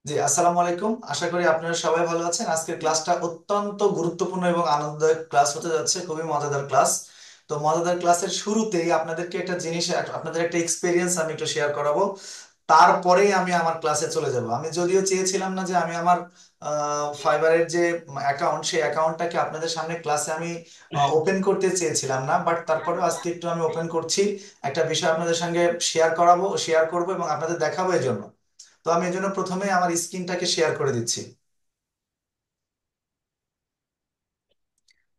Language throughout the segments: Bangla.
জি, আসসালামু আলাইকুম। আশা করি আপনারা সবাই ভালো আছেন। আজকের ক্লাসটা অত্যন্ত গুরুত্বপূর্ণ এবং আনন্দদায়ক ক্লাস হতে যাচ্ছে, খুবই মজাদার ক্লাস। তো মজাদার ক্লাসের শুরুতেই আপনাদেরকে একটা জিনিস, আপনাদের একটা এক্সপিরিয়েন্স আমি একটু শেয়ার করাবো। তারপরেই আমি আমার ক্লাসে চলে যাব। আমি যদিও চেয়েছিলাম না যে আমি আমার ফাইবারের যে অ্যাকাউন্ট, সেই অ্যাকাউন্টটাকে আপনাদের সামনে ক্লাসে আমি ওপেন করতে চেয়েছিলাম না, বাট তারপরে আজকে একটু আমি ওপেন করছি। একটা বিষয় আপনাদের সঙ্গে শেয়ার করব এবং আপনাদের দেখাবো এই জন্য। তো আমি এই জন্য প্রথমে আমার স্ক্রিনটাকে শেয়ার করে দিচ্ছি।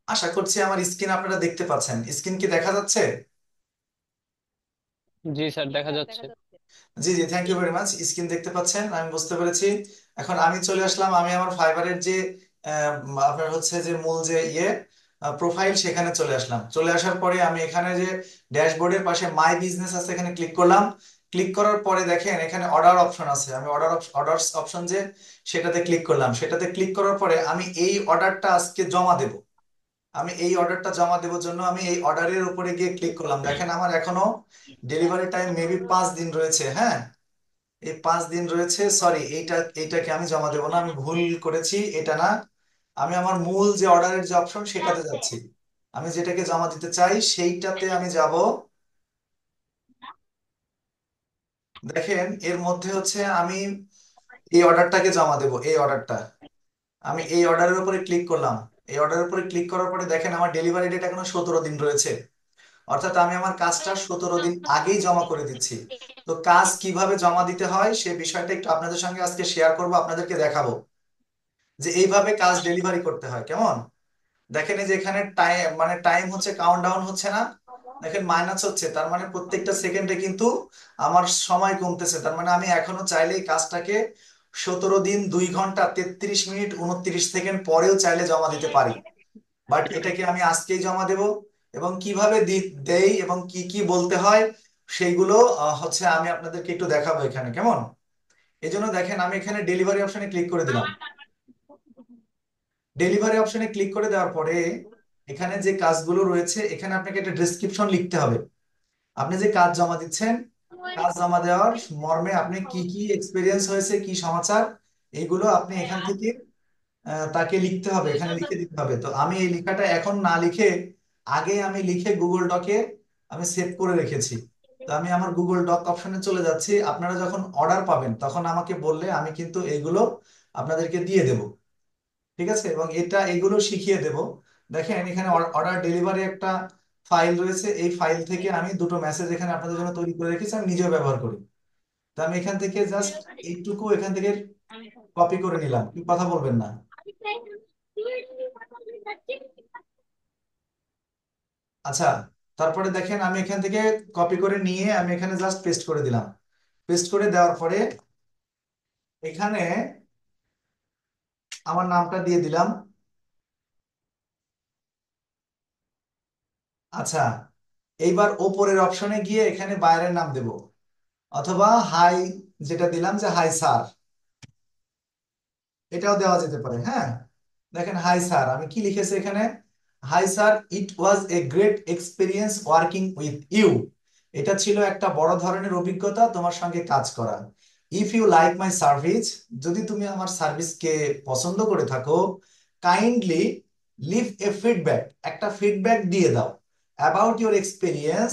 আশা করছি আমার স্ক্রিন আপনারা দেখতে পাচ্ছেন। স্ক্রিন কি দেখা যাচ্ছে? জি স্যার, দেখা যাচ্ছে। জি জি, thank you very much. Screen দেখতে পাচ্ছেন, আমি বুঝতে পেরেছি। এখন আমি চলে আসলাম, আমি আমার ফাইবারের যে আপনার হচ্ছে যে মূল যে প্রোফাইল, সেখানে চলে আসলাম। চলে আসার পরে আমি এখানে যে ড্যাশবোর্ডের পাশে মাই বিজনেস আছে, এখানে ক্লিক করলাম। ক্লিক করার পরে দেখেন এখানে অর্ডার অপশন আছে। আমি অর্ডারস অপশন যে সেটাতে ক্লিক করলাম। সেটাতে ক্লিক করার পরে আমি এই অর্ডারটা আজকে জমা দেব। আমি এই অর্ডারটা জমা দেওয়ার জন্য আমি এই অর্ডারের উপরে গিয়ে ক্লিক করলাম। দেখেন আমার এখনো ডেলিভারি টাইম মেবি 5 দিন রয়েছে। হ্যাঁ, এই 5 দিন রয়েছে। সরি, এইটাকে আমি জমা দেবো না, আমি ভুল করেছি, এটা না। আমি আমার মূল যে অর্ডারের যে অপশন সেটাতে যাচ্ছি। আমি যেটাকে জমা দিতে চাই সেইটাতে আমি যাব। দেখেন এর মধ্যে হচ্ছে আমি এই অর্ডারটাকে জমা দেব, এই অর্ডারটা। আমি এই অর্ডারের উপরে ক্লিক করলাম। এই অর্ডারের উপরে ক্লিক করার পরে দেখেন আমার ডেলিভারি ডেট এখনো 17 দিন রয়েছে। অর্থাৎ আমি আমার কাজটা 17 দিন আগেই জমা করে দিচ্ছি। তো কাজ কিভাবে জমা দিতে হয় সে বিষয়টা একটু আপনাদের সঙ্গে আজকে শেয়ার করব, আপনাদেরকে দেখাবো যে এইভাবে কাজ ডেলিভারি করতে হয়। কেমন? দেখেন এই যে এখানে টাইম, মানে টাইম হচ্ছে কাউন্ট ডাউন হচ্ছে না, দেখেন মাইনাস হচ্ছে। তার মানে প্রত্যেকটা সেকেন্ডে কিন্তু আমার সময় কমতেছে। তার মানে আমি এখনো চাইলে এই কাজটাকে 17 দিন 2 ঘন্টা 33 মিনিট 29 সেকেন্ড পরেও চাইলে জমা দিতে পারি। বাট এটাকে আমি আজকেই জমা দেব। এবং কিভাবে দেই এবং কি কি বলতে হয় সেইগুলো হচ্ছে আমি আপনাদেরকে একটু দেখাবো এখানে। কেমন? এই জন্য দেখেন আমি এখানে ডেলিভারি অপশনে ক্লিক করে দিলাম। ডেলিভারি অপশনে ক্লিক করে দেওয়ার পরে এখানে যে কাজগুলো রয়েছে, এখানে আপনাকে একটা ডেসক্রিপশন লিখতে হবে। আপনি যে কাজ জমা দিচ্ছেন, কাজ জমা দেওয়ার মর্মে আপনি কি কি এক্সপিরিয়েন্স হয়েছে, কি সমাচার, এইগুলো আপনি এখান থেকে তাকে লিখতে হবে, এখানে লিখে দিতে হবে। তো আমি এই লেখাটা এখন না লিখে আগে আমি লিখে গুগল ডকে আমি সেভ করে রেখেছি। তো আমি আমার গুগল ডক অপশনে চলে যাচ্ছি। আপনারা যখন অর্ডার পাবেন তখন আমাকে বললে আমি কিন্তু এগুলো আপনাদেরকে দিয়ে দেব। ঠিক আছে? এবং এগুলো শিখিয়ে দেব। দেখেন এখানে অর্ডার ডেলিভারি একটা ফাইল রয়েছে। এই ফাইল থেকে আমি দুটো মেসেজ এখানে আপনাদের জন্য তৈরি করে রেখেছি, আমি নিজেও ব্যবহার করি। তো আমি এখান থেকে জাস্ট এইটুকু এখান থেকে কপি করে নিলাম। কি কথা বলবেন না? আচ্ছা, তারপরে দেখেন আমি এখান থেকে কপি করে নিয়ে আমি এখানে জাস্ট পেস্ট করে দিলাম। পেস্ট করে দেওয়ার পরে এখানে আমার নামটা দিয়ে দিলাম। আচ্ছা, এইবার ওপরের অপশনে গিয়ে এখানে বাইরের নাম দেব, অথবা হাই, যেটা দিলাম যে হাই স্যার, এটাও দেওয়া যেতে পারে। হ্যাঁ, দেখেন হাই স্যার, আমি কি লিখেছি এখানে? Hi sir, it was a great experience working with you. এটা ছিল একটা বড় ধরনের অভিজ্ঞতা তোমার সঙ্গে কাজ করা। If you like my service, যদি তুমি আমার সার্ভিসকে পছন্দ করে থাকো, কাইন্ডলি লিভ এ ফিডব্যাক, একটা ফিডব্যাক দিয়ে দাও। অ্যাবাউট ইউর এক্সপিরিয়েন্স,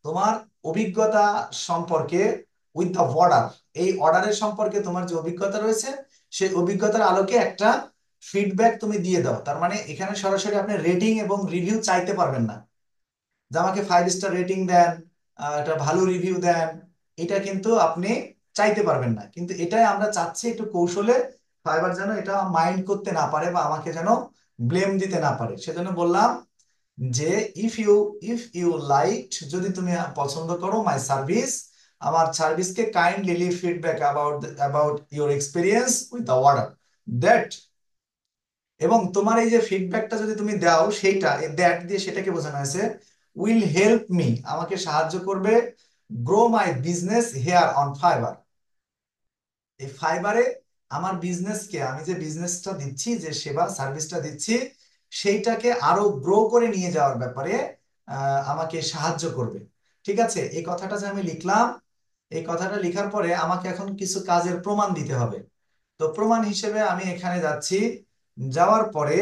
তোমার অভিজ্ঞতা সম্পর্কে। উইথ দ্য অর্ডার, এই অর্ডারের সম্পর্কে তোমার যে অভিজ্ঞতা রয়েছে সেই অভিজ্ঞতার আলোকে একটা ফিডব্যাক তুমি দিয়ে দাও। তার মানে এখানে সরাসরি আপনি রেটিং এবং রিভিউ চাইতে পারবেন না যে আমাকে 5 স্টার রেটিং দেন, একটা ভালো রিভিউ দেন। এটা কিন্তু আপনি চাইতে পারবেন না। কিন্তু এটাই আমরা চাচ্ছি একটু কৌশলে ফাইবার যেন এটা মাইন্ড করতে না পারে বা আমাকে যেন ব্লেম দিতে না পারে, সেজন্য বললাম যে ইফ ইউ লাইক, যদি তুমি পছন্দ করো মাই সার্ভিস, আমার সার্ভিসকে, kindly leave feedback about your experience with the order that. এবং তোমার এই যে ফিডব্যাকটা যদি তুমি দাও, সেইটা দ্যাট দিয়ে সেটাকে বোঝানো হয়েছে উইল হেল্প মি, আমাকে সাহায্য করবে, grow my business here on Fiverr, এই ফাইবারে আমার বিজনেসকে, আমি যে বিজনেসটা দিচ্ছি, যে সেবা সার্ভিসটা দিচ্ছি, সেইটাকে আরো গ্রো করে নিয়ে যাওয়ার ব্যাপারে আমাকে সাহায্য করবে। ঠিক আছে, এই কথাটা যে আমি লিখলাম, এই কথাটা লেখার পরে আমাকে এখন কিছু কাজের প্রমাণ দিতে হবে। তো তো প্রমাণ হিসেবে আমি এখানে যাচ্ছি। যাওয়ার পরে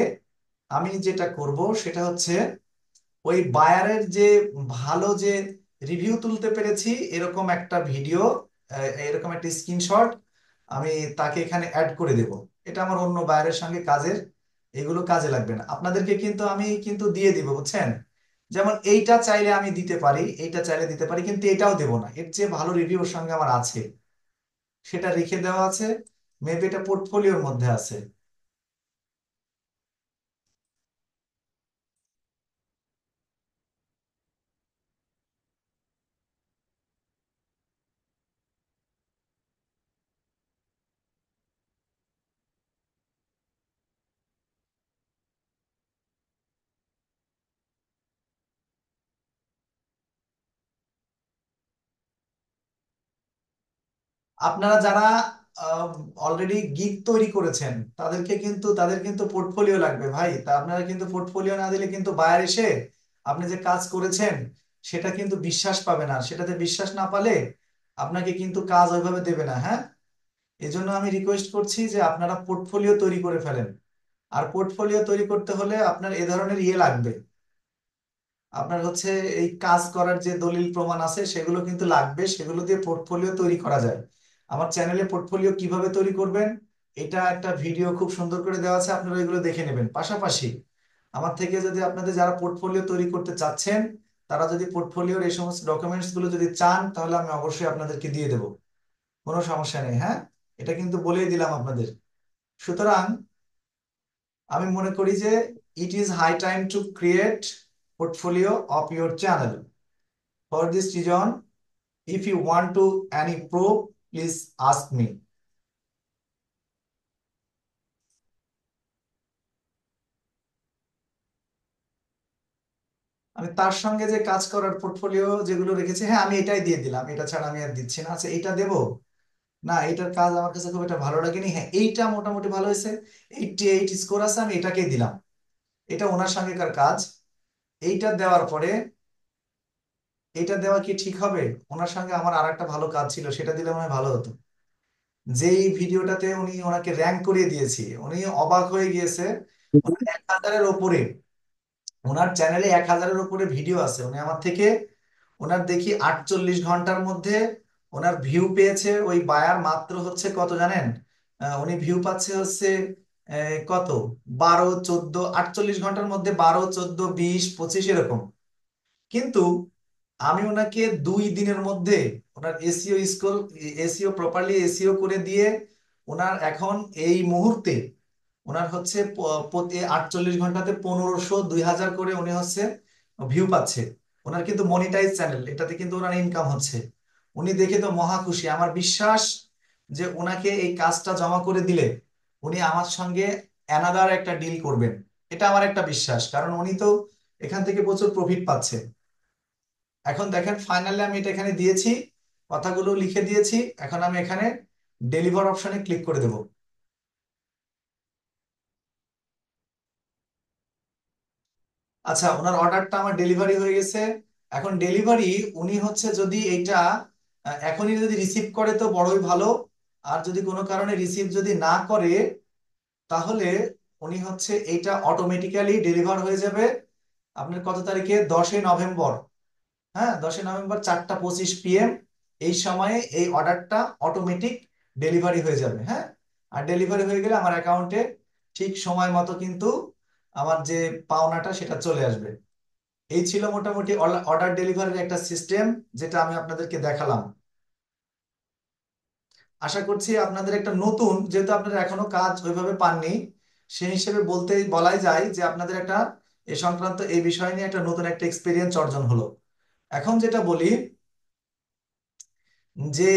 আমি যেটা করব সেটা হচ্ছে ওই বায়ারের যে ভালো যে রিভিউ তুলতে পেরেছি এরকম একটা ভিডিও, এরকম একটা স্ক্রিনশট আমি তাকে এখানে অ্যাড করে দেব। এটা আমার অন্য বায়ারের সঙ্গে কাজের, এগুলো কাজে লাগবে না, আপনাদেরকে কিন্তু আমি কিন্তু দিয়ে দিব, বুঝছেন? যেমন এইটা চাইলে আমি দিতে পারি, এইটা চাইলে দিতে পারি, কিন্তু এটাও দেব না, এর চেয়ে ভালো রিভিউ ওর সঙ্গে আমার আছে, সেটা রেখে দেওয়া আছে। মেবি এটা পোর্টফোলিওর মধ্যে আছে। আপনারা যারা অলরেডি গিগ তৈরি করেছেন তাদের কিন্তু পোর্টফোলিও লাগবে ভাই। তা আপনারা কিন্তু পোর্টফোলিও না দিলে কিন্তু বায়ার এসে আপনি যে কাজ করেছেন সেটা কিন্তু বিশ্বাস পাবে না, সেটাতে বিশ্বাস না পালে আপনাকে কিন্তু কাজ ওইভাবে দেবে না। হ্যাঁ, এজন্য আমি রিকোয়েস্ট করছি যে আপনারা পোর্টফোলিও তৈরি করে ফেলেন। আর পোর্টফোলিও তৈরি করতে হলে আপনার এ ধরনের ইয়ে লাগবে, আপনার হচ্ছে এই কাজ করার যে দলিল প্রমাণ আছে সেগুলো কিন্তু লাগবে, সেগুলো দিয়ে পোর্টফোলিও তৈরি করা যায়। আমার চ্যানেলে পোর্টফোলিও কিভাবে তৈরি করবেন এটা একটা ভিডিও খুব সুন্দর করে দেওয়া আছে, আপনারা এগুলো দেখে নেবেন। পাশাপাশি আমার থেকে যদি আপনাদের যারা পোর্টফোলিও তৈরি করতে চাচ্ছেন তারা যদি পোর্টফোলিওর এই সমস্ত ডকুমেন্টস গুলো যদি চান তাহলে আমি অবশ্যই আপনাদেরকে দিয়ে দেবো, কোনো সমস্যা নেই। হ্যাঁ, এটা কিন্তু বলেই দিলাম আপনাদের। সুতরাং আমি মনে করি যে it is high time to create portfolio of your channel. For this reason, if you want to any proof, please ask me. আমি তার সঙ্গে যে কাজ করার পোর্টফোলিও যেগুলো রেখেছি, হ্যাঁ আমি এটাই দিয়ে দিলাম, এটা ছাড়া আমি আর দিচ্ছি না। আচ্ছা এইটা দেবো না, এইটার কাজ আমার কাছে খুব একটা ভালো লাগেনি। হ্যাঁ এইটা মোটামুটি ভালো হয়েছে, 88 স্কোর আছে, আমি এটাকেই দিলাম। এটা ওনার সঙ্গেকার কাজ। এইটা দেওয়ার পরে এইটা দেওয়া কি ঠিক হবে? ওনার সঙ্গে আমার আর একটা ভালো কাজ ছিল, সেটা দিলে মনে হয় ভালো হতো। যেই ভিডিওটাতে উনি ওনাকে র্যাঙ্ক করিয়ে দিয়েছি, উনি অবাক হয়ে গিয়েছে। ওনার 1000-এর ওপরে, ওনার চ্যানেলে 1000-এর উপরে ভিডিও আছে। উনি আমার থেকে, ওনার দেখি 48 ঘন্টার মধ্যে ওনার ভিউ পেয়েছে ওই বায়ার মাত্র হচ্ছে কত জানেন? উনি ভিউ পাচ্ছে হচ্ছে কত, 12, 14, 48 ঘন্টার মধ্যে 12, 14, 20, 25 এরকম। কিন্তু আমি ওনাকে 2 দিনের মধ্যে ওনার SEO score, SEO properly SEO করে দিয়ে ওনার এখন এই মুহূর্তে ওনার হচ্ছে প্রতি 48 ঘন্টাতে 1500, 2000 করে উনি হচ্ছে ভিউ পাচ্ছে। ওনার কিন্তু মনিটাইজ চ্যানেল, এটাতে কিন্তু ওনার ইনকাম হচ্ছে। উনি দেখে তো মহা খুশি। আমার বিশ্বাস যে ওনাকে এই কাজটা জমা করে দিলে উনি আমার সঙ্গে অ্যানাদার একটা ডিল করবেন। এটা আমার একটা বিশ্বাস, কারণ উনি তো এখান থেকে প্রচুর প্রফিট পাচ্ছে। এখন দেখেন ফাইনালি আমি এটা এখানে দিয়েছি, কথাগুলো লিখে দিয়েছি। এখন আমি এখানে ডেলিভার অপশনে ক্লিক করে দেব। আচ্ছা, ওনার অর্ডারটা আমার ডেলিভারি হয়ে গেছে। এখন ডেলিভারি উনি হচ্ছে যদি এইটা এখনই যদি রিসিভ করে তো বড়ই ভালো। আর যদি কোনো কারণে রিসিভ যদি না করে তাহলে উনি হচ্ছে এইটা অটোমেটিক্যালি ডেলিভার হয়ে যাবে আপনার কত তারিখে, 10ই নভেম্বর। হ্যাঁ, 10ই নভেম্বর 4টা 25 PM এই সময়ে এই অর্ডারটা অটোমেটিক ডেলিভারি হয়ে যাবে। হ্যাঁ, আর ডেলিভারি হয়ে গেলে আমার অ্যাকাউন্টে ঠিক সময় মতো কিন্তু আমার যে পাওনাটা সেটা চলে আসবে। এই ছিল মোটামুটি অর্ডার ডেলিভারির একটা সিস্টেম, যেটা আমি আপনাদেরকে দেখালাম। আশা করছি আপনাদের একটা নতুন, যেহেতু আপনারা এখনো কাজ ওইভাবে পাননি, সেই হিসেবে বলাই যায় যে আপনাদের একটা এ সংক্রান্ত এই বিষয় নিয়ে একটা নতুন একটা এক্সপিরিয়েন্স অর্জন হলো। এখন যেটা বলি যে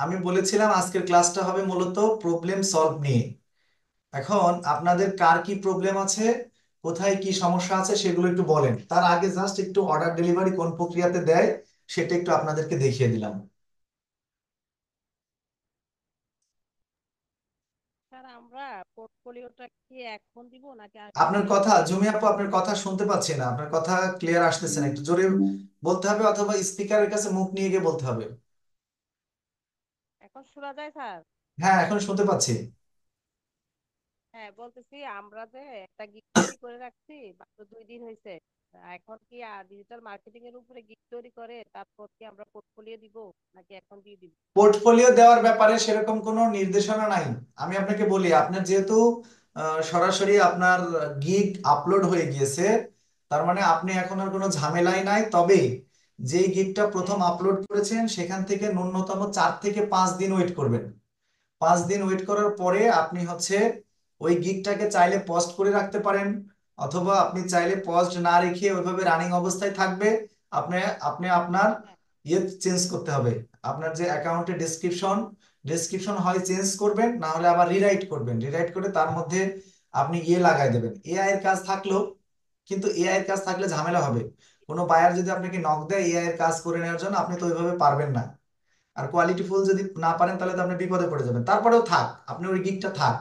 আমি বলেছিলাম আজকের ক্লাসটা হবে মূলত প্রবলেম সলভ নিয়ে। এখন আপনাদের কার কি প্রবলেম আছে, কোথায় কি সমস্যা আছে সেগুলো একটু বলেন। তার আগে জাস্ট একটু অর্ডার ডেলিভারি কোন প্রক্রিয়াতে দেয় সেটা একটু আপনাদেরকে দেখিয়ে দিলাম। স্যার আমরা পোর্টফোলিওটা কি এখন দিব নাকি আপনার আগামী কথা জুমি আপু, সপ্তাহে আপনার দিব? কথা শুনতে পাচ্ছি না, আপনার কথা ক্লিয়ার আসতেছে না, একটু জোরে বলতে হবে অথবা স্পিকারের কাছে মুখ নিয়ে গিয়ে বলতে হবে। এখন শোনা যায় স্যার? হ্যাঁ, এখন শুনতে পাচ্ছি। হ্যাঁ, বলতেছি আমরা যে একটা গিগ তৈরি করে রাখছি, মাত্র 2 দিন হয়েছে। এখন কি ডিজিটাল মার্কেটিং এর উপরে গিগ তৈরি করে তারপর কি আমরা পোর্টফোলিও দিব, নাকি এখন দিয়ে দিব? পোর্টফোলিও দেওয়ার ব্যাপারে সেরকম কোনো নির্দেশনা নাই। আমি আপনাকে বলি, আপনার যেহেতু সরাসরি আপনার গিগ আপলোড হয়ে গিয়েছে, তার মানে আপনি এখন আর কোনো ঝামেলাই নাই। তবে যেই গিগটা প্রথম হ্যাঁ। আপলোড করেছেন সেখান থেকে ন্যূনতম 4 থেকে 5 দিন ওয়েট করবেন। 5 দিন ওয়েট করার পরে আপনি হচ্ছে ওই গিগটাকে চাইলে পজ করে রাখতে পারেন, অথবা আপনি চাইলে পজ না রেখে ওইভাবে রানিং অবস্থায় থাকবে। আপনি আপনি আপনার হ্যাঁ। ইয়ে চেঞ্জ করতে হবে। আপনার যে অ্যাকাউন্টে ডেসক্রিপশন ডেসক্রিপশন হয় চেঞ্জ করবেন, না হলে আবার রিরাইট করবেন। রিরাইট করে তার মধ্যে আপনি ইয়ে লাগাই দেবেন, এআই এর কাজ থাকলেও। কিন্তু এআই এর কাজ থাকলে ঝামেলা হবে। কোনো বায়ার যদি আপনাকে নক দেয় এআই এর কাজ করে নেওয়ার জন্য, আপনি তো ওইভাবে পারবেন না। আর কোয়ালিটি ফুল যদি না পারেন তাহলে তো আপনি বিপদে পড়ে যাবেন। তারপরেও থাক, আপনি ওই গিকটা থাক।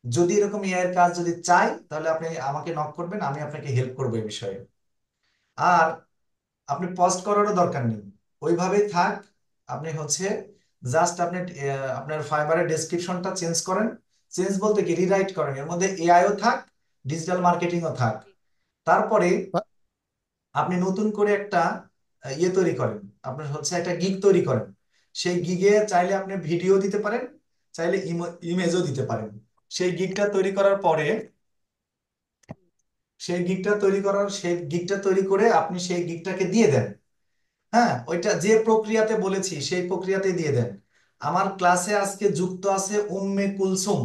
যদি এরকম এআই এর কাজ যদি চাই তাহলে আপনি আমাকে নক করবেন, আমি আপনাকে হেল্প করবো এই বিষয়ে। আর আপনি পোস্ট করারও দরকার নেই, ওইভাবেই থাক। আপনি হচ্ছে জাস্ট আপনি আপনার ফাইবারের ডেসক্রিপশনটা চেঞ্জ করেন। চেঞ্জ বলতে কি, রিরাইট করেন, এর মধ্যে এআইও থাক, ডিজিটাল মার্কেটিংও থাক। জি। তারপরে বা- আপনি নতুন করে একটা ইয়ে তৈরি করেন, আপনার হচ্ছে একটা গিগ তৈরি করেন। সেই গিগে চাইলে আপনি ভিডিও দিতে পারেন, চাইলে ইমেজও দিতে পারেন। সেই গিগটা তৈরি করার পরে, সেই গিগটা তৈরি করে আপনি সেই গিগটাকে দিয়ে দেন। হ্যাঁ, ওইটা যে প্রক্রিয়াতে বলেছি সেই প্রক্রিয়াতে দিয়ে দেন। আমার ক্লাসে আজকে যুক্ত আছে উম্মে কুলসুম।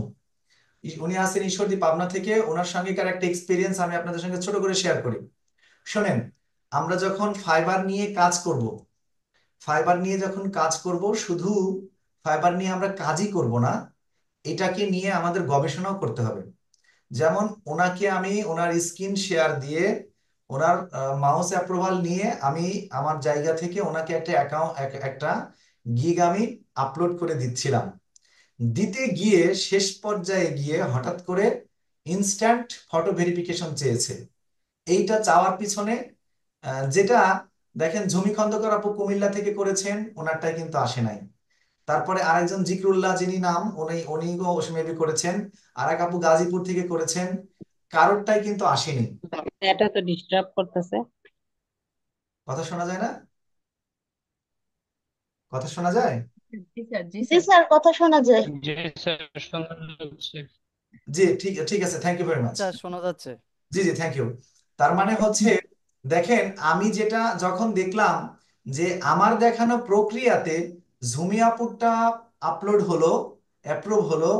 উনি আছেন ঈশ্বরদী, পাবনা থেকে। ওনার সঙ্গেকার একটা এক্সপিরিয়েন্স আমি আপনাদের সঙ্গে ছোট করে শেয়ার করি। শোনেন, আমরা যখন ফাইবার নিয়ে কাজ করব, ফাইবার নিয়ে যখন কাজ করব, শুধু ফাইবার নিয়ে আমরা কাজই করব না, এটাকে নিয়ে আমাদের গবেষণাও করতে হবে। যেমন ওনাকে আমি ওনার স্ক্রিন শেয়ার দিয়ে, ওনার মাউস অ্যাপ্রুভাল নিয়ে আমি আমার জায়গা থেকে ওনাকে একটা অ্যাকাউন্ট, একটা গিগ আমি আপলোড করে দিচ্ছিলাম। দিতে গিয়ে শেষ পর্যায়ে গিয়ে হঠাৎ করে ইনস্ট্যান্ট ফটো ভেরিফিকেশন চেয়েছে। এইটা চাওয়ার পিছনে যেটা দেখেন, ঝুমি খন্দকার আপু কুমিল্লা থেকে করেছেন, ওনারটাই কিন্তু আসে নাই। তারপরে আরেকজন জিকরুল্লাহ যিনি নাম, উনিও মেবি করেছেন। আর এক আপু গাজীপুর থেকে করেছেন, কারোরটাই কিন্তু আসেনি। এটা তো ডিস্টার্ব করতেছে। কথা শোনা যায় না? কথা শোনা যায়? জি স্যার, জি জি স্যার। স্যার, কথা শোনা যায়। জি স্যার, শোনা যাচ্ছে। জি, ঠিক ঠিক আছে, থ্যাংক ইউ ভেরি মাচ। আচ্ছা, শোনা যাচ্ছে। জি জি, থ্যাংক ইউ। তার মানে হচ্ছে, দেখেন আমি যেটা যখন দেখলাম যে আমার দেখানো প্রক্রিয়াতে ঝুমি আপুরটা আপলোড হলো, অ্যাপ্রুভ হলো,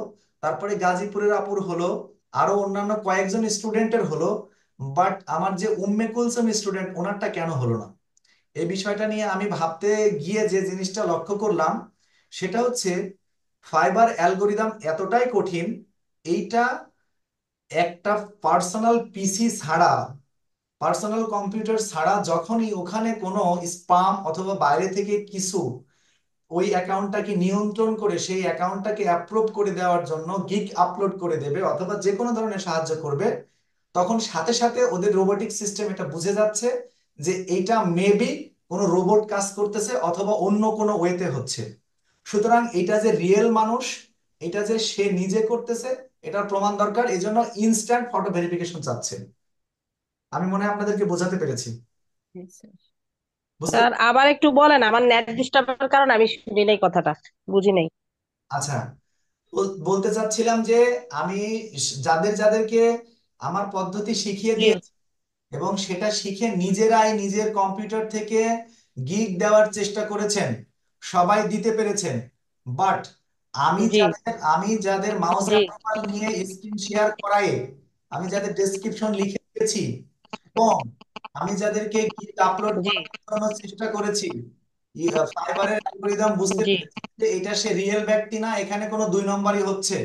তারপরে গাজীপুরের আপুর হলো, আরো অন্যান্য কয়েকজন স্টুডেন্টের হলো, বাট আমার যে উম্মে কুলসুম স্টুডেন্ট ওনারটা কেন হলো না, এই বিষয়টা নিয়ে আমি ভাবতে গিয়ে যে জিনিসটা লক্ষ্য করলাম সেটা হচ্ছে, ফাইবার অ্যালগোরিদম এতটাই কঠিন। এইটা একটা পার্সোনাল পিসি ছাড়া, পার্সোনাল কম্পিউটার ছাড়া যখনই ওখানে কোনো স্পাম অথবা বাইরে থেকে কিছু ওই অ্যাকাউন্টটাকে নিয়ন্ত্রণ করে সেই অ্যাকাউন্টটাকে অ্যাপ্রুভ করে দেওয়ার জন্য গিগ আপলোড করে দেবে অথবা যে কোনো ধরনের সাহায্য করবে, তখন সাথে সাথে ওদের রোবোটিক সিস্টেম এটা বুঝে যাচ্ছে যে এইটা মেবি কোনো রোবট কাজ করতেছে অথবা অন্য কোনো ওয়েতে হচ্ছে। সুতরাং এটা যে রিয়েল মানুষ, এটা যে সে নিজে করতেছে, এটার প্রমাণ দরকার। এই জন্য ইনস্ট্যান্ট ফটো ভেরিফিকেশন চাচ্ছে। আমি মনে হয় আপনাদেরকে বোঝাতে পেরেছি। জি স্যার। বুঝতে, স্যার আবার একটু বলেন, আমার নেট ডিস্টার্বের কারণে আমি শুনি নাই কথাটা, বুঝি নাই। আচ্ছা, বলতে চাচ্ছিলাম যে আমি যাদের যাদেরকে আমার পদ্ধতি শিখিয়ে জি। দিয়েছি এবং সেটা শিখে নিজেরাই নিজের কম্পিউটার থেকে গিগ দেওয়ার চেষ্টা করেছেন, সবাই দিতে পেরেছেন। বাট জি। আমি যাদের মাউস জি। অ্যাপ্রুভাল নিয়ে স্ক্রিন শেয়ার করায়, আমি যাদের ডেসক্রিপশন লিখে দিয়েছি, এবং আমি যাদেরকে গিগ আপলোড জি। করার জন্য চেষ্টা করেছি, ফাইবারের অ্যালগরিদম বুঝতে জি। পেরেছি যে এটা সে রিয়েল ব্যক্তি না, এখানে কোনো 2 নম্বরই হচ্ছে।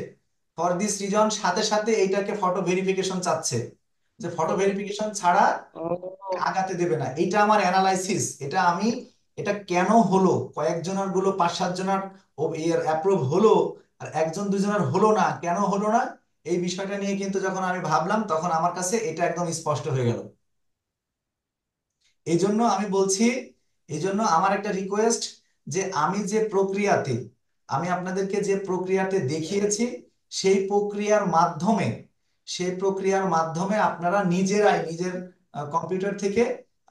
ফর দিস রিজন সাথে সাথে এইটাকে ফটো ভেরিফিকেশন চাচ্ছে, যে ফটো ভেরিফিকেশন ছাড়া ও। আগাতে দেবে না। এইটা আমার অ্যানালাইসিস, এটা কেন হলো, কয়েকজনের গুলো 5-7 জনের এর অ্যাপ্রুভ হলো আর একজন দুজনের হলো না, কেন হলো না, এই বিষয়টা নিয়ে কিন্তু যখন আমি ভাবলাম তখন আমার কাছে এটা একদম স্পষ্ট হয়ে গেল। এই জন্য আমি বলছি, এই জন্য আমার একটা রিকোয়েস্ট, যে আমি আপনাদেরকে যে প্রক্রিয়াতে দেখিয়েছি সেই প্রক্রিয়ার মাধ্যমে আপনারা নিজেরাই নিজের কম্পিউটার থেকে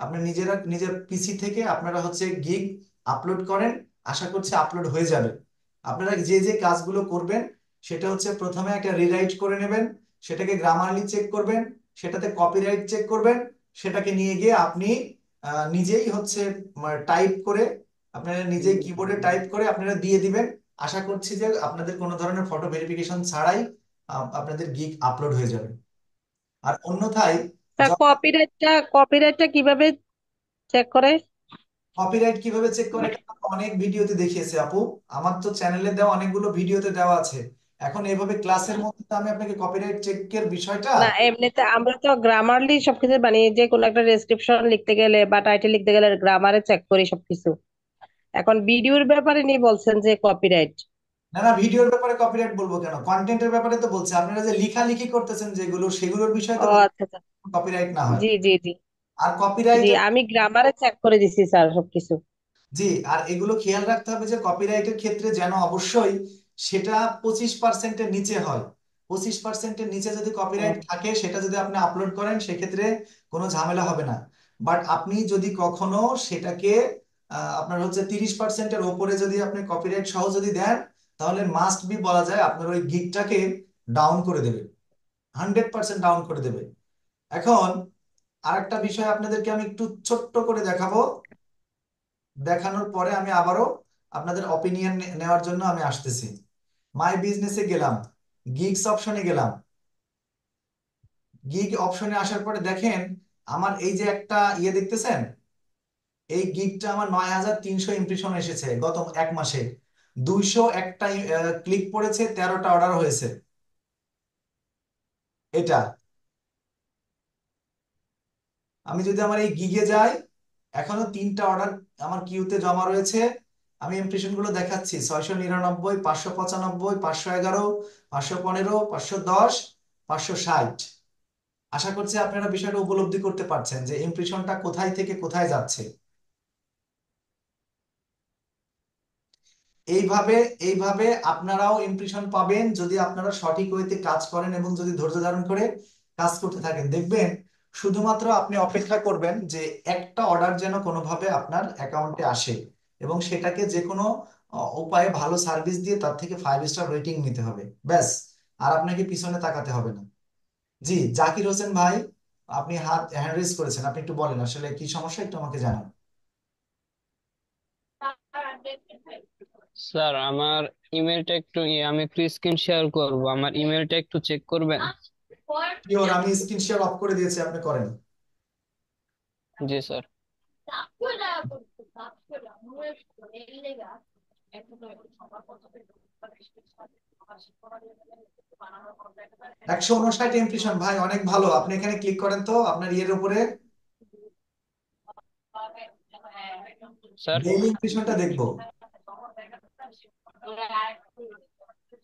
আপনার নিজেরা নিজের পিসি থেকে আপনারা হচ্ছে গিগ আপলোড করেন। আশা করছি আপলোড হয়ে যাবে। আপনারা যে যে কাজগুলো করবেন সেটা হচ্ছে প্রথমে একটা রিরাইট করে নেবেন, সেটাকে গ্রামারলি চেক করবেন, সেটাতে কপিরাইট চেক করবেন, সেটাকে নিয়ে গিয়ে আপনি নিজেই হচ্ছে টাইপ করে আপনারা নিজেই কিবোর্ডে টাইপ করে আপনারা দিয়ে দিবেন। আশা করছি যে আপনাদের কোনো ধরনের ফটো ভেরিফিকেশন ছাড়াই আপনাদের গিগ আপলোড হয়ে যাবে। আর অন্যথায় তা কপিরাইটটা কিভাবে চেক করে? কপিরাইট কিভাবে চেক করে এটা আমরা অনেক ভিডিওতে দেখিয়েছি আপু। আমার তো চ্যানেলে দেওয়া অনেকগুলো ভিডিওতে দেওয়া আছে। এখন এভাবে ক্লাসের মধ্যে তো আমি আপনাকে কপিরাইট চেকের বিষয়টা। না, এমনিতে আমরা তো গ্রামারলি সবকিছু মানে যে কোনো একটা ডেসক্রিপশন লিখতে গেলে বা টাইটেল লিখতে গেলে গ্রামারে চেক করি সবকিছু। এখন ভিডিওর ব্যাপারে নিয়ে বলছেন যে কপিরাইট। না না, ভিডিওর ব্যাপারে কপিরাইট বলবো কেন, কন্টেন্টের ব্যাপারে তো বলছি। আপনারা যে লেখালেখি করতেছেন যেগুলো সেগুলোর বিষয়ে ও তো আচ্ছা আচ্ছা। কপিরাইট না হয়। জি জি জি। আর জি, কপিরাইটের আমি গ্রামারে চেক করে দিছি স্যার সবকিছু। জি, আর এগুলো খেয়াল রাখতে হবে যে কপিরাইটের ক্ষেত্রে যেন অবশ্যই সেটা 25%-এর নিচে হয়। 25%-এর নিচে যদি কপিরাইট ও, থাকে সেটা যদি আপনি আপলোড করেন সেক্ষেত্রে কোনো ঝামেলা হবে না। বাট আপনি যদি কখনো সেটাকে আপনার হচ্ছে 30%-এর ওপরে যদি আপনি কপিরাইট সহ যদি দেন, তাহলে মাস্ট বি বলা যায় আপনার ওই গিগটাকে ডাউন করে দেবে, 100% ডাউন করে দেবে। এখন আরেকটা বিষয় আপনাদেরকে আমি একটু ছোট্ট করে দেখাবো। দেখানোর পরে আমি আবারও আপনাদের অপিনিয়ন নেওয়ার জন্য আমি আসতেছি। মাই বিজনেসে গেলাম, গিগস অপশনে গেলাম। গিগ অপশনে আসার পরে দেখেন আমার এই যে একটা দেখতেছেন, এই গিগটা আমার 9300 ইমপ্রেশন এসেছে গত এক মাসে। 201টা ক্লিক পড়েছে, 13টা অর্ডার হয়েছে। এটা আমি যদি আমার এই গিগে যাই, এখনো 3টা অর্ডার আমার কিউতে জমা রয়েছে। আমি ইমপ্রেশন গুলো দেখাচ্ছি: 699, 595, 511, 515, 510, 560। আশা করছি আপনারা বিষয়টা উপলব্ধি করতে পারছেন যে ইমপ্রেশনটা কোথায় থেকে কোথায় যাচ্ছে। এইভাবে এইভাবে আপনারাও ইমপ্রেশন পাবেন যদি আপনারা সঠিক ওয়েতে কাজ করেন এবং যদি ধৈর্য ধারণ করে কাজ করতে থাকেন। দেখবেন শুধুমাত্র আপনি অপেক্ষা করবেন যে একটা অর্ডার যেন কোনোভাবে আপনার অ্যাকাউন্টে আসে, এবং সেটাকে যে কোনো উপায়ে ভালো সার্ভিস দিয়ে তার থেকে 5 স্টার রেটিং নিতে হবে, ব্যাস। আর আপনাকে পিছনে তাকাতে হবে না। জি, জাকির হোসেন ভাই, আপনি হ্যান্ড রেজ করেছেন, আপনি একটু বলেন আসলে কি সমস্যা, একটু আমাকে জানান। স্যার আমার ইমেলটা একটু আমি একটু স্ক্রিন শেয়ার করব, আমার ইমেলটা একটু চেক করবেন? শিওর, আমি স্ক্রিন শেয়ার অফ করে দিয়েছি, আপনি করেন। জি স্যার। 159 ইমপ্রেশন ভাই, অনেক ভালো। আপনি এখানে ক্লিক করেন তো আপনার ইয়ের উপরে, স্যার ডেইলি ইমপ্রেশনটা দেখবো।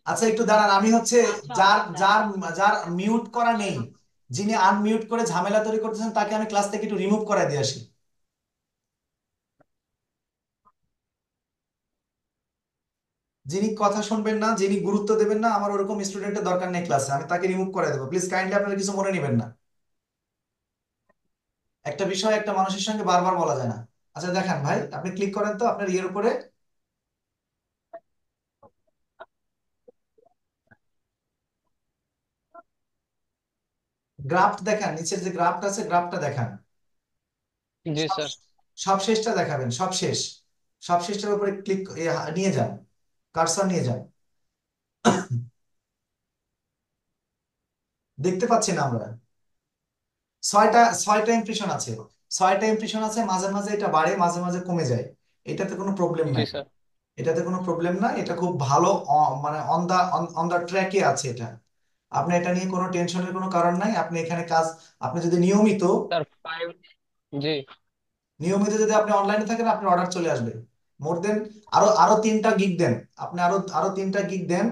আচ্ছা একটু দাঁড়ান, আমি হচ্ছে যার যার যার মিউট করা নেই, যিনি আনমিউট করে ঝামেলা তৈরি করতেছেন তাকে আমি ক্লাস থেকে একটু রিমুভ করাই দিয়ে আসি। যিনি কথা শুনবেন না, যিনি গুরুত্ব দেবেন না, আমার ওরকম স্টুডেন্টের দরকার নেই ক্লাসে, আমি তাকে রিমুভ করে দেবো। প্লিজ কাইন্ডলি আপনারা কিছু মনে নেবেন না। একটা বিষয় একটা মানুষের সঙ্গে বারবার বলা যায় না। আচ্ছা দেখেন ভাই, আপনি ক্লিক করেন তো আপনার ইয়ের উপরে, গ্রাফ দেখান, নিচের যে গ্রাফটা আছে গ্রাফটা দেখান। জি সব স্যার। সব শেষটা দেখাবেন, সব শেষ। সব শেষটার উপরে ক্লিক নিয়ে যান, কার্সর নিয়ে যান। দেখতে পাচ্ছি না আমরা? ছয়টা ছয়টা ইমপ্রেশন আছে। ছয়টা ইমপ্রেশন আছে, মাঝে মাঝে এটা বাড়ে, মাঝে মাঝে কমে যায়। এটাতে কোনো প্রবলেম জি নাই। স্যার। এটাতে কোনো প্রবলেম না, এটা খুব ভালো, মানে অন দা ট্র্যাকে আছে এটা। আপনি এটা নিয়ে কোনো টেনশনের কোনো কারণ নাই। আপনি এখানে কাজ, আপনি যদি নিয়মিত স্যার 5। জি নিয়মিত যদি আপনি অনলাইনে থাকেন আপনার অর্ডার চলে আসবে। মোর দেন আরো আরো 3টা গিগ দেন। আপনি আরো আরো 3টা গিগ দেন।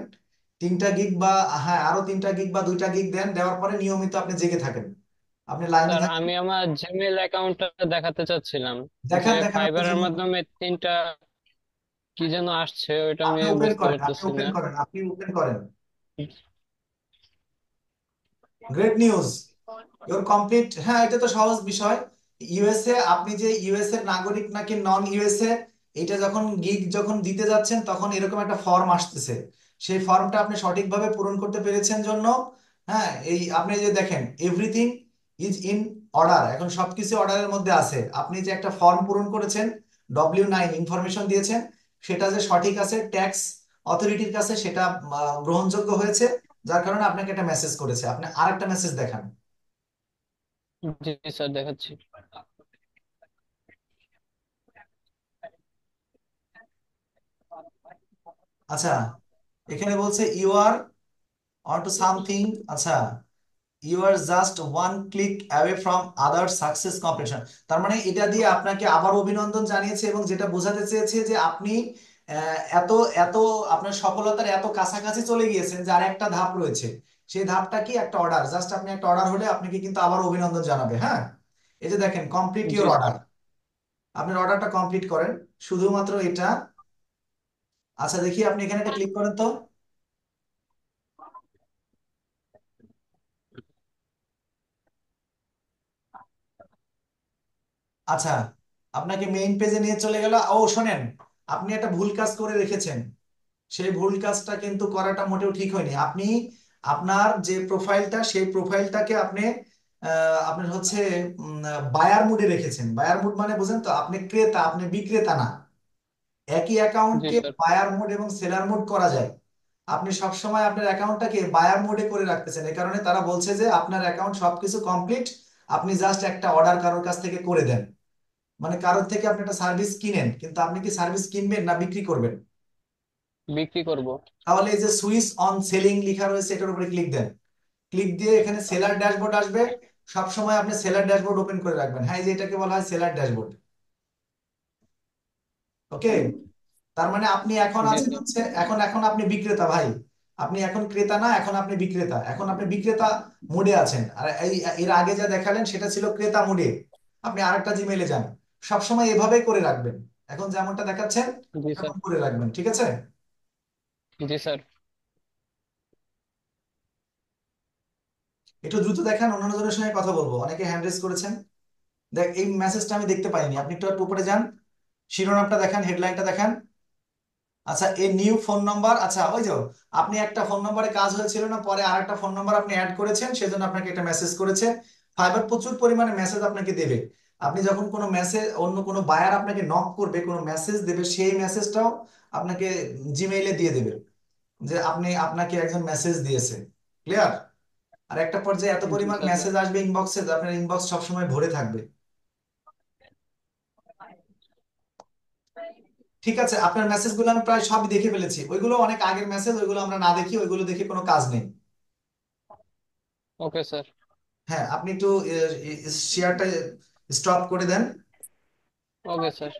3টা গিগ বা, হ্যাঁ, আরো 3টা গিগ বা 2টা গিগ দেন, দেওয়ার পরে নিয়মিত আপনি জেগে থাকেন, আপনি লাইনে স্যার, থাকেন। আমি আমার জিমেল অ্যাকাউন্টটা দেখাতে চাচ্ছিলাম, যে দেখান দেখান আপনার ফাইবারের জন্য। মাধ্যমে 3টা কি যেন আসছে, ওইটা আমি আপনি ওপেন বুঝতে করেন, আপনি পারতেছি না। ওপেন করেন, আপনি ওপেন করেন। Great news, your complete. হ্যাঁ, এটা তো সহজ বিষয়। ইউএসএ, আপনি যে ইউএসএ এর নাগরিক নাকি নন ইউএসএ, এটা যখন গিগ যখন দিতে যাচ্ছেন তখন এরকম একটা ফর্ম আসতেছে। সেই ফর্মটা আপনি সঠিকভাবে পূরণ করতে পেরেছেন জন্য, হ্যাঁ, এই আপনি যে দেখেন এভরিথিং ইজ ইন অর্ডার, এখন সবকিছু অর্ডারের মধ্যে আছে। আপনি যে একটা ফর্ম পূরণ করেছেন, W9 ইনফরমেশন দিয়েছেন, সেটা যে সঠিক আছে ট্যাক্স অথরিটির কাছে, সেটা গ্রহণযোগ্য হয়েছে, যার কারণে আপনাকে একটা মেসেজ করেছে। আপনি আরেকটা মেসেজ দেখান। জি স্যার, দেখাচ্ছি। আচ্ছা, এখানে বলছে you are on to something. আচ্ছা, you are just one click away from other success competition. তার মানে এটা দিয়ে আপনাকে আবার অভিনন্দন জানিয়েছে এবং যেটা বোঝাতে চেয়েছে যে আপনি এত এত আপনার সফলতার এত কাছাকাছি চলে গিয়েছেন যে আর একটা ধাপ রয়েছে। সেই ধাপটা কি? একটা অর্ডার। জাস্ট আপনি একটা অর্ডার হলে আপনাকে কিন্তু আবার অভিনন্দন জানাবে। হ্যাঁ, এই যে দেখেন complete G your sir. Order, আপনার অর্ডারটা কমপ্লিট করেন, শুধুমাত্র এটা। আচ্ছা, দেখি আপনি এখানে একটা ক্লিক করেন তো। আচ্ছা, আপনাকে মেইন পেজে নিয়ে চলে গেল। ও শোনেন, আপনি একটা ভুল কাজ করে রেখেছেন। সেই ভুল কাজটা কিন্তু করাটা মোটেও ঠিক হয়নি। আপনি আপনার যে প্রোফাইলটা, সেই প্রোফাইলটাকে আপনি আপনার হচ্ছে বায়ার মুডে রেখেছেন। বায়ার মুড মানে বুঝেন তো, আপনি ক্রেতা, আপনি বিক্রেতা না। একই জি অ্যাকাউন্টকে স্যার। বায়ার মুড এবং সেলার মুড করা যায়। আপনি সবসময় আপনার অ্যাকাউন্টটাকে বায়ার মোডে করে রাখতেছেন, এই কারণে তারা বলছে যে আপনার অ্যাকাউন্ট সবকিছু কমপ্লিট, আপনি জাস্ট একটা অর্ডার কারোর কাছ থেকে করে দেন। মানে কারোর থেকে আপনি একটা সার্ভিস কিনেন, কিন্তু আপনি কি সার্ভিস কিনবেন না বিক্রি করবেন? বিক্রি করব। তাহলে এই যে সুইচ অন সেলিং লেখা রয়েছে, এটার উপরে ক্লিক দেন। ক্লিক দিয়ে এখানে সেলার ড্যাশবোর্ড আসবে। সব সময় আপনি সেলার ড্যাশবোর্ড ওপেন করে রাখবেন। হ্যাঁ, এই যে এটাকে বলা হয় সেলার ড্যাশবোর্ড। ওকে, তার মানে আপনি এখন জি আছেন স্যার। হচ্ছে, এখন এখন আপনি বিক্রেতা ভাই। আপনি এখন ক্রেতা না, এখন আপনি বিক্রেতা। এখন আপনি বিক্রেতা মোডে আছেন। আর এই এর আগে যা দেখালেন সেটা ছিল ক্রেতা মোডে। আপনি আরেকটা জিমেইলে যান, সবসময় এভাবেই করে রাখবেন। এখন যেমনটা দেখাচ্ছেন জি স্যার। এরকম করে রাখবেন, ঠিক আছে? জি স্যার। একটু দ্রুত দেখান, অন্যান্য জনের সঙ্গে কথা বলবো, অনেকে হ্যান্ড রেজ করেছেন। দেখ, এই মেসেজটা আমি দেখতে পাইনি, আপনি একটু একটু উপরে যান, শিরোনামটা দেখান, হেডলাইনটা দেখান। আচ্ছা, এই নিউ ফোন নাম্বার। আচ্ছা, ওই যে আপনি একটা ফোন নম্বরে কাজ হয়েছিল না, পরে আর একটা ফোন নাম্বার আপনি অ্যাড করেছেন, সেজন্য আপনাকে একটা মেসেজ করেছে। ফাইবার প্রচুর পরিমাণে মেসেজ আপনাকে দেবে। আপনি যখন কোনো মেসেজ, অন্য কোনো বায়ার আপনাকে নক করবে, কোনো মেসেজ দেবে, সেই মেসেজটাও আপনাকে জিমেইলে দিয়ে দেবে যে আপনাকে একজন মেসেজ দিয়েছে। ক্লিয়ার? আর একটা পর্যায়ে এত জি পরিমাণ স্যার। মেসেজ আসবে ইনবক্সে, আপনার ইনবক্স সবসময় ভরে থাকবে। ঠিক আছে, আপনার মেসেজগুলো আমি প্রায় সবই দেখে ফেলেছি। ওইগুলো অনেক আগের মেসেজ, ওইগুলো আমরা না দেখি, ওইগুলো দেখে কোনো কাজ নেই। Okay sir. হ্যাঁ, আপনি একটু শেয়ারটা স্টপ করে দেন। Okay sir.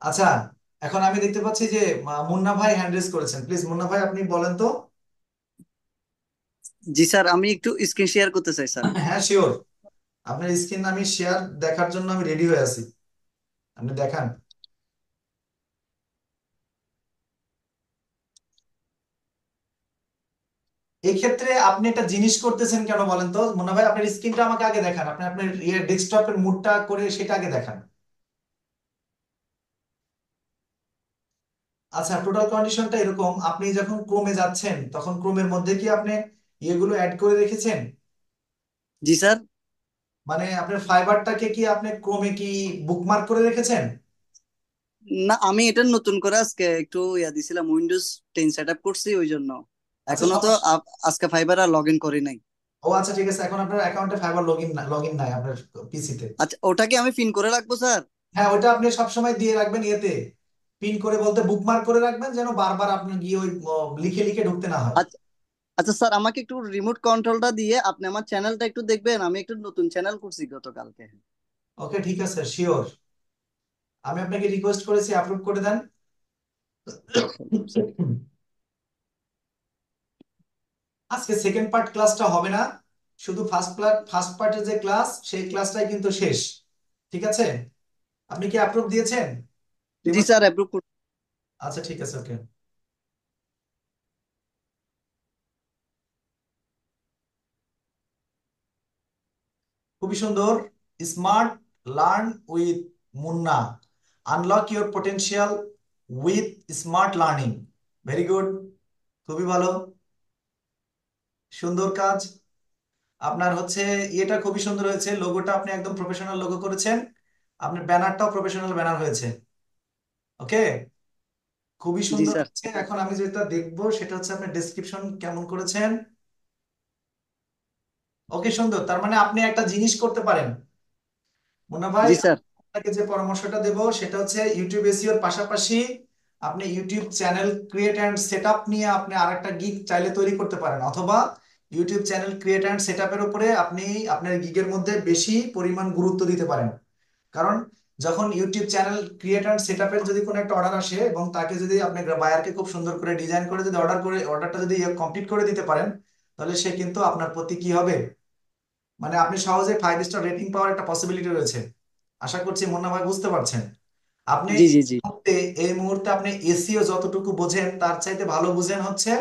আচ্ছা, এখন আমি দেখতে পাচ্ছি যে মুন্না ভাই হ্যান্ড রেজ করেছেন। প্লিজ মুন্না ভাই, আপনি বলেন তো। জি স্যার, আমি একটু স্ক্রিন শেয়ার করতে চাই স্যার। হ্যাঁ, শিওর। আপনার স্ক্রিন আমি শেয়ার দেখার জন্য আমি রেডি হয়ে আছি, আপনি দেখান। এই ক্ষেত্রে আপনি একটা জিনিস করতেছেন কেন বলেন তো মুন্না ভাই? আপনার স্ক্রিনটা আমাকে আগে দেখান, আপনি আপনার ডেস্কটপের মুডটা করে সেটা আগে দেখান। আচ্ছা, টোটাল কন্ডিশনটা এরকম, আপনি যখন ক্রোমে যাচ্ছেন তখন ক্রোমের মধ্যে কি আপনি ইয়েগুলো অ্যাড করে রেখেছেন? জি স্যার। মানে আপনার ফাইবারটাকে কি আপনি ক্রোমে কি বুকমার্ক করে রেখেছেন? না, আমি এটা নতুন করে আজকে একটু দিছিলাম, উইন্ডোজ 10 সেট আপ করছি ওই জন্য। আচ্ছা, এখনো তো সমস্যা। আজকে ফাইবার আর লগ ইন করি নাই। ও আচ্ছা, ঠিক আছে, এখন আপনার অ্যাকাউন্টে ফাইবার লগ ইন নাই আপনার পিসিতে। আচ্ছা, ওটাকে আমি পিন করে রাখবো স্যার? হ্যাঁ, ওটা আপনি সবসময় দিয়ে রাখবেন ইয়েতে, পিন করে বলতে বুকমার্ক করে রাখবেন, যেন বারবার আপনি গিয়ে ওই লিখে লিখে ঢুকতে না হয়। আচ্ছা। আচ্ছা স্যার, আমাকে একটু রিমোট কন্ট্রোলটা দিয়ে আপনি আমার চ্যানেলটা একটু দেখবেন, আমি একটু নতুন চ্যানেল করছি গতকালকে। ওকে, ঠিক আছে, শিওর। আমি আপনাকে রিকোয়েস্ট করেছি, আপলোড করে দেন। আজকে সেকেন্ড পার্ট ক্লাসটা হবে না, শুধু ফার্স্ট পার্টের যে ক্লাস, সেই ক্লাসটাই কিন্তু শেষ। ঠিক আছে? আপনি কি অ্যাপ্রুভ দিয়েছেন? জি স্যার, অ্যাপ্রুভ। আচ্ছা ঠিক আছে, ওকে। খুবই সুন্দর। Smart learn with Munna, unlock your potential with smart learning. Very good, খুবই ভালো, সুন্দর কাজ। আপনার হচ্ছে ইয়েটা খুবই সুন্দর হয়েছে, লোগোটা আপনি একদম প্রফেশনাল লোগো করেছেন, আপনার ব্যানারটাও প্রফেশনাল ব্যানার হয়েছে। ওকে, খুবই জি সুন্দর স্যার। হচ্ছে। এখন আমি যেটা দেখবো সেটা হচ্ছে আপনি ডেসক্রিপশন কেমন করেছেন। ওকে, সুন্দর। তার মানে আপনি একটা জিনিস করতে পারেন মুন্না ভাই। জি স্যার। আপনাকে যে পরামর্শটা দেবো সেটা হচ্ছে ইউটিউব এসইওর পাশাপাশি আপনি YouTube channel create and set up নিয়ে আপনি আরেকটা গিগ চাইলে তৈরি করতে পারেন, অথবা YouTube channel create and set আপের উপরে আপনি আপনার গিগের মধ্যে বেশি পরিমাণ গুরুত্ব দিতে পারেন। কারণ যখন YouTube channel create and set আপের যদি কোনো একটা অর্ডার আসে এবং তাকে যদি আপনি বায়ারকে খুব সুন্দর করে ডিজাইন করে যদি অর্ডারটা যদি কমপ্লিট করে দিতে পারেন, তাহলে সে কিন্তু আপনার প্রতি কি হবে, মানে আপনি সহজে 5 স্টার রেটিং পাওয়ার একটা পসিবিলিটি রয়েছে। আশা করছি মুন্না ভাই বুঝতে পারছেন। আপনি জি জি জি। এই মুহূর্তে আপনি এসইও যতটুকু বোঝেন তার চাইতে ভালো বুঝেন হচ্ছে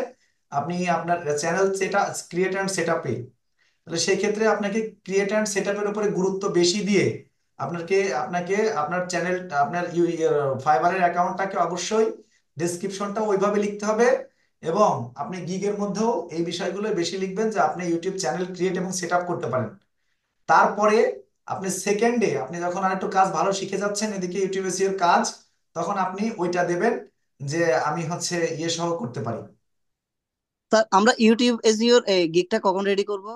আপনি আপনার চ্যানেল সেটা ক্রিয়েট অ্যান্ড সেট আপে। তাহলে সেই ক্ষেত্রে আপনাকে ক্রিয়েট অ্যান্ড সেট আপের উপরে গুরুত্ব বেশি দিয়ে আপনাকে আপনাকে আপনার চ্যানেল আপনার ফাইবারের অ্যাকাউন্টটাকে অবশ্যই ডেসক্রিপশনটা ওইভাবে লিখতে হবে, এবং আপনি গিগের মধ্যেও এই বিষয়গুলো বেশি লিখবেন যে আপনি ইউটিউব চ্যানেল ক্রিয়েট এবং সেট আপ করতে পারেন। তারপরে আপনি সেকেন্ডে আপনি যখন আর একটু কাজ ভালো শিখে যাচ্ছেন এদিকে ইউটিউব এসইও এর কাজ, তখন আপনি ওইটা দেবেন যে আমি হচ্ছে ইয়ে সহ করতে পারি। স্যার আমরা ইউটিউব এসইওর গিগটা কখন রেডি করব?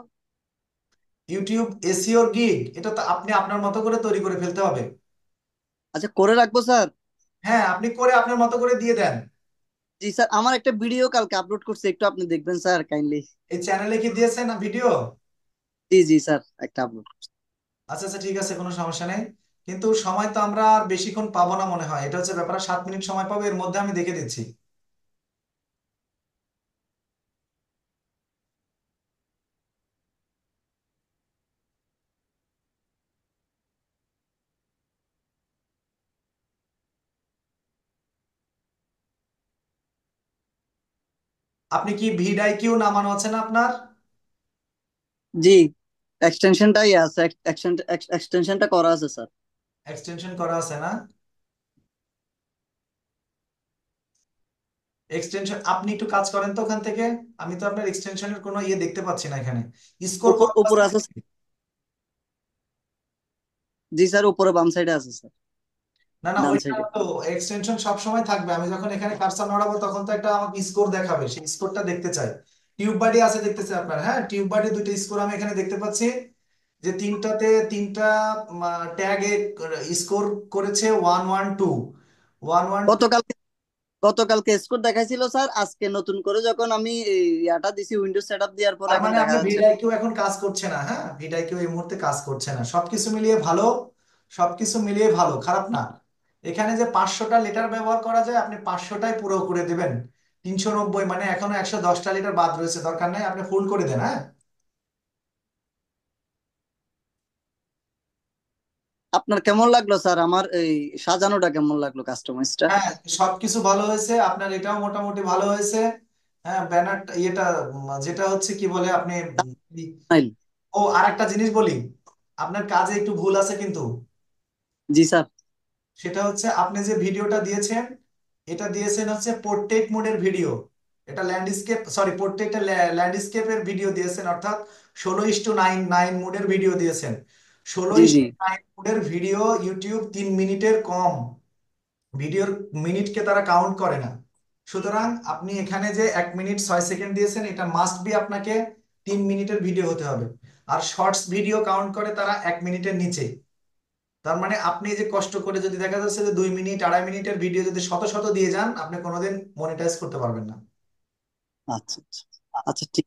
ইউটিউব এসইও গিগ এটা তো আপনি আপনার মতো করে তৈরি করে ফেলতে হবে। আচ্ছা, করে রাখবো স্যার। হ্যাঁ, আপনি করে আপনার মতো করে দিয়ে দেন। জি স্যার, আমার একটা ভিডিও কালকে আপলোড করছে, একটু আপনি দেখবেন স্যার কাইন্ডলি। এই চ্যানেলে কি দিয়েছেন না ভিডিও? জি জি স্যার, একটা আপলোড। আচ্ছা আচ্ছা, ঠিক আছে, কোনো সমস্যা নেই। কিন্তু সময় তো আমরা আর বেশিক্ষণ পাবো না মনে হয়, এটা হচ্ছে ব্যাপার, 7 মিনিট সময় পাবো, এর মধ্যে আমি দেখে দিচ্ছি। আপনি কি ভিডিআইকিউ নামানো আছে না আপনার? জি, এক্সটেনশনটাই আছে, এক্সটেনশনটা করা আছে স্যার। এক্সটেনশন করা আছে না? এক্সটেনশন আপনি একটু কাজ করেন তো ওখান থেকে। আমি তো আপনার এক্সটেনশনের কোনো ইয়ে দেখতে পাচ্ছি না এখানে। স্কোর উপর করা উপর আছে আছে নাকি? জি স্যার, উপরে বাম সাইডে আছে স্যার। না না, ডান ওইটা সাইডে। তো এক্সটেনশন সব সময় থাকবে, আমি যখন এখানে কার্সর নড়াবো তখন তো একটা আমাকে স্কোর দেখাবে, সেই স্কোরটা দেখতে চাই। টিউব বাডি আছে দেখতেছে আপনার, হ্যাঁ টিউব বাডি দুটো স্কোর আমি এখানে দেখতে পাচ্ছি, যে তিনটাতে তিনটা ট্যাগে স্কোর করেছে 112, 112। গতকালকে গতকালকে স্কোর দেখাইছিল স্যার, আজকে নতুন করে যখন আমি এই ইয়াটা দিছি উইন্ডোজ সেটআপ দেওয়ার পর তার এখন মানে দেখা আপনার যাচ্ছে। ভিডিআইকিউ এখন কাজ করছে না, হ্যাঁ ভিডিআইকিউ এই মুহূর্তে কাজ করছে না। সবকিছু মিলিয়ে ভালো, সবকিছু মিলিয়ে ভালো, খারাপ না। এখানে যে 500টা লিটার ব্যবহার করা যায় আপনি 500টাই পুরো করে দিবেন। 390 মানে এখনো 110টা লিটার বাদ রয়েছে, দরকার নাই, আপনি ফুল করে দেন, হ্যাঁ। আপনার কেমন লাগলো স্যার আমার এই সাজানোটা, কেমন লাগলো কাস্টমাইজটা? হ্যাঁ, সবকিছু ভালো হয়েছে, আপনার এটাও মোটামুটি ভালো হয়েছে। হ্যাঁ, ব্যানার ইয়েটা যেটা হচ্ছে কি বলে আপনি ও আরেকটা জিনিস বলি, আপনার কাজে একটু ভুল আছে কিন্তু। জি স্যার। সেটা হচ্ছে আপনি যে ভিডিওটা দিয়েছেন, এটা দিয়েছেন হচ্ছে পোর্ট্রেট মোডের ভিডিও। এটা ল্যান্ডস্কেপ, সরি পোর্ট্রেট ল্যান্ডস্কেপের ভিডিও দিয়েছেন, অর্থাৎ 16:9 মোডের ভিডিও দিয়েছেন। ষোলো জি জি। ইস্টু নাইন মোডের ভিডিও ইউটিউব 3 মিনিটের কম ভিডিওর মিনিটকে তারা কাউন্ট করে না। সুতরাং আপনি এখানে যে 1 মিনিট 6 সেকেন্ড দিয়েছেন, এটা মাস্ট বি আপনাকে 3 মিনিটের ভিডিও হতে হবে। আর শর্টস ভিডিও কাউন্ট করে তারা 1 মিনিটের নিচে। তার মানে আপনি যে কষ্ট করে যদি দেখা যাচ্ছে যে 2 মিনিট 2.5 মিনিটের ভিডিও যদি শত শত দিয়ে যান, আপনি কোনোদিন মনিটাইজ করতে পারবেন না। আচ্ছা আচ্ছা। আচ্ছা ঠিক।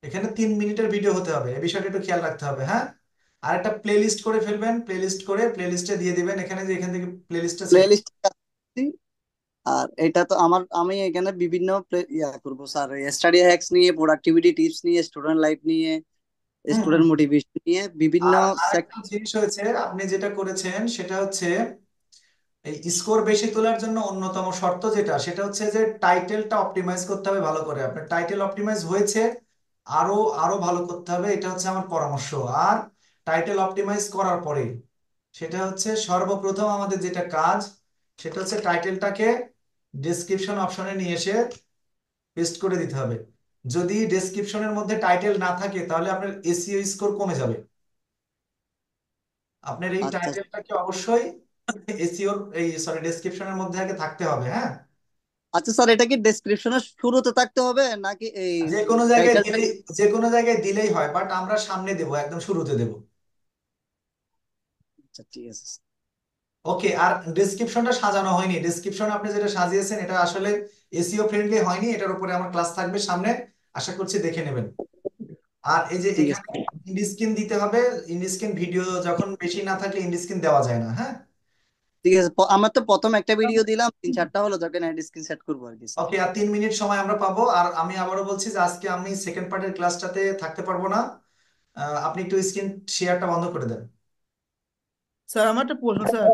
এখানে 3 মিনিটের ভিডিও হতে হবে, এই বিষয়টা একটু খেয়াল রাখতে হবে, হ্যাঁ। আর একটা প্লে লিস্ট করে ফেলবেন, প্লে লিস্ট করে প্লে লিস্টে দিয়ে দিবেন, এখানে যে এখান থেকে প্লে লিস্টটা প্লে সিলেক্ট। লিস্ট। আর এটা তো আমি এখানে বিভিন্ন ইয়া করবো স্যার, স্টাডি হ্যাকস নিয়ে, প্রোডাক্টিভিটি টিপস নিয়ে, স্টুডেন্ট লাইফ নিয়ে, হুম হুম। স্টুডেন্ট মোটিভেশন নিয়ে বিভিন্ন আর আরেকটা জিনিস হয়েছে, আপনি যেটা করেছেন সেটা হচ্ছে এই স্কোর বেশি তোলার জন্য অন্যতম শর্ত যেটা, সেটা হচ্ছে যে টাইটেলটা অপটিমাইজ করতে হবে ভালো করে। আপনার টাইটেল অপটিমাইজ হয়েছে, আরো আরো ভালো করতে হবে, এটা হচ্ছে আমার পরামর্শ। আর টাইটেল অপটিমাইজ করার পরে সেটা হচ্ছে সর্বপ্রথম আমাদের যেটা কাজ, সেটা হচ্ছে টাইটেলটাকে ডেসক্রিপশন অপশনে নিয়ে এসে পেস্ট করে দিতে হবে। যদি ডেসক্রিপশনের মধ্যে টাইটেল না থাকে তাহলে আপনার এসইও স্কোর কমে যাবে। আপনার এই আচ্ছা টাইটেলটাকে অবশ্যই এসইওর এই সরি ডেসক্রিপশনের মধ্যে আগে থাকতে হবে, হ্যাঁ। আচ্ছা স্যার, এটা কি ডেসক্রিপশনের শুরুতে থাকতে হবে নাকি এই যে কোনো জায়গায় টাইটেলটা? দিলেই, যে কোনো জায়গায় দিলেই হয়, বাট আমরা সামনে দেবো, একদম শুরুতে দেবো। আচ্ছা ঠিক আছে। ওকে। আর ডেসক্রিপশনটা সাজানো হয়নি, ডেসক্রিপশন আপনি যেটা সাজিয়েছেন এটা আসলে এসইও ফ্রেন্ডলি হয়নি, এটার উপরে আমার ক্লাস থাকবে সামনে, আশা করছি দেখে নেবেন। আর এই যে ঠিক আছে এখানে ইন্ড স্ক্রিন দিতে হবে, ইন্ড স্ক্রিন ভিডিও যখন বেশি না থাকলে ইন্ড স্ক্রিন দেওয়া যায় না, হ্যাঁ। ঠিক আছে, আমার তো প্রথম একটা ভিডিও দিলাম, 3-4টা হলো, যখন এড স্ক্রিন সেট করবো আর কি স্যার। ওকে, আর 3 মিনিট সময় আমরা পাবো। আর আমি আবারও বলছি যে আজকে আমি সেকেন্ড পার্টের ক্লাসটাতে থাকতে পারবো না। আপনি একটু স্ক্রিন শেয়ারটা বন্ধ করে দেন। স্যার আমার একটা প্রশ্ন স্যার।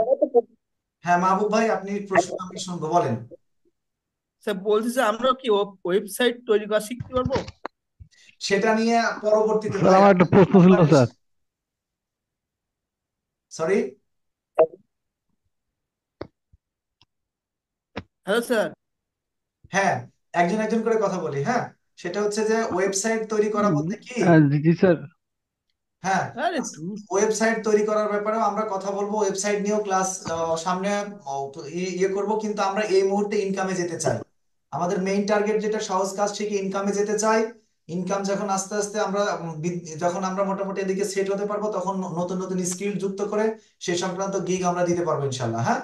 হ্যাঁ মাহবুব ভাই, আপনি প্রশ্ন আমি শুনবো, বলেন। স্যার বলছি যে আমরা কি ওয়েবসাইট তৈরি করা শিখতে পারবো? সেটা নিয়ে পরবর্তীতে স্যার ভাই আমার একটা প্রশ্ন ছিল স্যার। সরি। Hello sir. হ্যাঁ, একজন একজন করে কথা বলি, হ্যাঁ। সেটা হচ্ছে যে ওয়েবসাইট তৈরি করা বলতে কি, জি জি স্যার। হ্যাঁ, আরে ধুর। ওয়েবসাইট তৈরি করার ব্যাপারেও আমরা কথা বলবো, ওয়েবসাইট নিয়েও ক্লাস সামনে ইয়ে করব। কিন্তু আমরা এই মুহূর্তে ইনকামে যেতে চাই, আমাদের মেইন টার্গেট যেটা সহজ কাজ থেকে ইনকামে যেতে চাই। ইনকাম যখন আস্তে আস্তে আমরা যখন আমরা মোটামুটি এদিকে সেট হতে পারবো, তখন নতুন নতুন স্কিল যুক্ত করে সে সংক্রান্ত গিগ আমরা দিতে পারবো ইনশাল্লাহ, হ্যাঁ।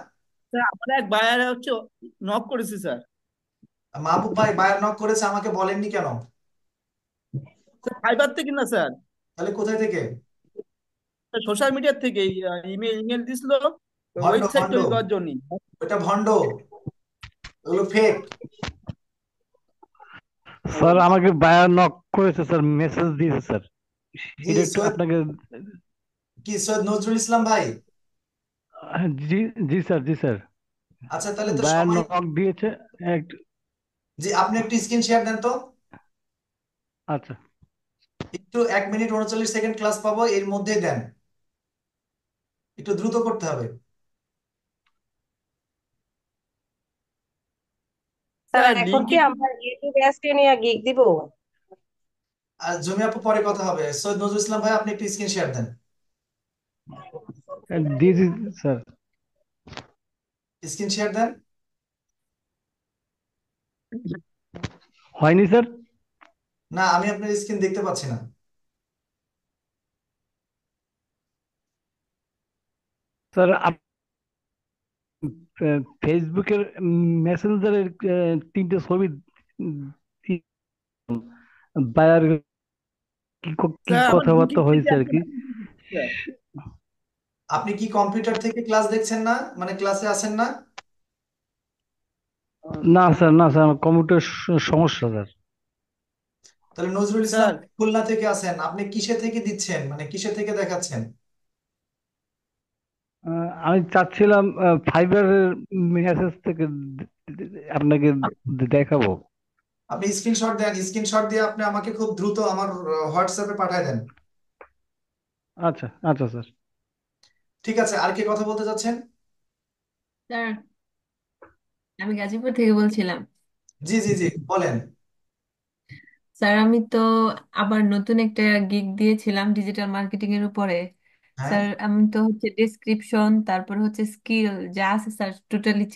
স্যার আমার এক বায়ার হচ্ছে নক করেছে স্যার। মাহবুব ভাই বায়ার নক করেছে, আমাকে বলেননি কেন? স্যার ফাইবার থেকে না স্যার, তাহলে কোথায় থেকে? সোশ্যাল মিডিয়ার থেকে ইমেল ইমেল দিছিল ভণ্ড ওয়েবসাইট ভণ্ড, তৈরি করার জন্য। ওটা ভণ্ড, ওগুলো ফেক। স্যার আমাকে বায়ার নক করেছে স্যার, মেসেজ দিয়েছে স্যার। জি এটা একটু সৈয়দ, আপনাকে। কি সৈয়দ নজরুল ইসলাম ভাই? জি জি স্যার, জি স্যার। আচ্ছা, তাহলে তো বায়ার সবাই। নক দিয়েছে একটু। জি, আপনি একটু স্ক্রিন শেয়ার দেন তো। আচ্ছা একটু 1 মিনিট 39 সেকেন্ড ক্লাস পাবো, এর মধ্যেই দেন, একটু দ্রুত করতে হবে। স্যার স্যার এখন লিঙ্ক কি একটু। আমরা ইউটিউব অ্যাপসকে নিয়ে গিগ দিব? আর জমি আপু পরে কথা হবে, সৈয়দ নজরুল ইসলাম ভাই আপনি একটু স্ক্রিন শেয়ার দেন, দিয়েছি স্যার। স্ক্রিন শেয়ার দেন। হয়নি স্যার। না, আমি আপনার স্ক্রিন দেখতে পাচ্ছি না। স্যার ফেসবুকের মেসেঞ্জারের 3টে ছবি বায়ার কি স্যার আমার লিঙ্ক কথাবার্তা হয়েছে আর কি। স্যার। আপনি কি কম্পিউটার থেকে ক্লাস দেখছেন না, মানে ক্লাসে আসেন না? না স্যার, না স্যার, আমার কম্পিউটার সমস্যা স্যার। তাহলে নজরুল ইসলাম স্যার খুলনা থেকে আসেন, আপনি কিসে থেকে দিচ্ছেন, মানে কিসে থেকে দেখাচ্ছেন? আমি চাচ্ছিলাম ফাইবারের মেসেজ থেকে আপনাকে দেখাবো। আপনি স্ক্রিনশট দেন, স্ক্রিনশট দিয়ে আপনি আমাকে খুব দ্রুত আমার হোয়াটসঅ্যাপে পাঠিয়ে দেন। আচ্ছা আচ্ছা স্যার। ঠিক আছে, আর কি কথা বলতে চাচ্ছেন? স্যার আমি গাজীপুর থেকে বলছিলাম। জি জি জি, বলেন। স্যার আমি তো আবার নতুন একটা গিগ দিয়েছিলাম ডিজিটাল মার্কেটিং এর উপরে। হ্যাঁ, স্যার আমি তো হচ্ছে ডেসক্রিপশন তারপর হচ্ছে স্কিল যা আছে স্যার টোটালি